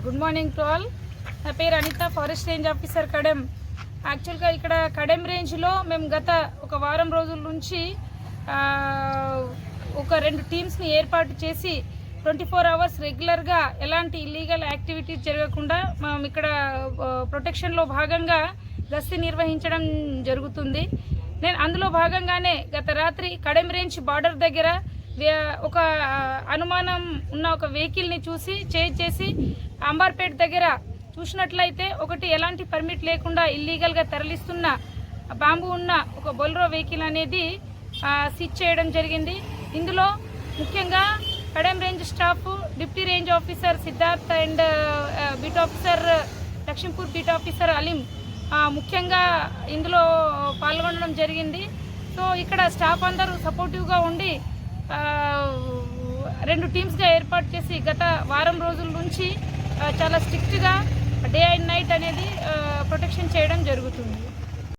Good morning to all. నా పేరు Anitha, forest range officer Kadem. యాక్చువల్గా ఇక్కడ కడెం రేంజ్లో మేము గత ఒక వారం రోజుల నుంచి ఒక 2 టీమ్స్ని ఏర్పాటు చేసి 24 అవర్స్ రెగ్యులర్గా ఎలాంటి ఇల్లీగల్ యాక్టివిటీస్ జరగకుండా మనం ఇక్కడ ప్రొటెక్షన్లో భాగంగా గస్తీ నిర్వహించడం జరుగుతుంది. అందులో భాగంగానే గత రాత్రి కడెం రేంజ్ బార్డర్ దగ్గర ఒక అనుమానం ఉన్న ఒక వెహికల్ని చూసి చేజ్ చేసి అంబార్పేట్ దగ్గర చూసినట్లయితే ఒకటి ఎలాంటి పర్మిట్ లేకుండా ఇల్లీగల్గా తరలిస్తున్న బాంబు ఉన్న ఒక బొలెరో వెహికల్ అనేది సీజ్ చేయడం జరిగింది. ఇందులో ముఖ్యంగా Kadem range staff, deputy range officer Siddharth and beat officer Lakshmipur beat officer Aleem ముఖ్యంగా ఇందులో పాల్గొనడం జరిగింది. సో ఇక్కడ స్టాఫ్ అందరూ సపోర్టివ్గా ఉండి 2 టీమ్స్గా ఏర్పాటు చేసి గత వారం రోజుల నుంచి చాలా స్ట్రిక్ట్గా డే అండ్ నైట్ అనేది ప్రొటెక్షన్ చేయడం జరుగుతుంది.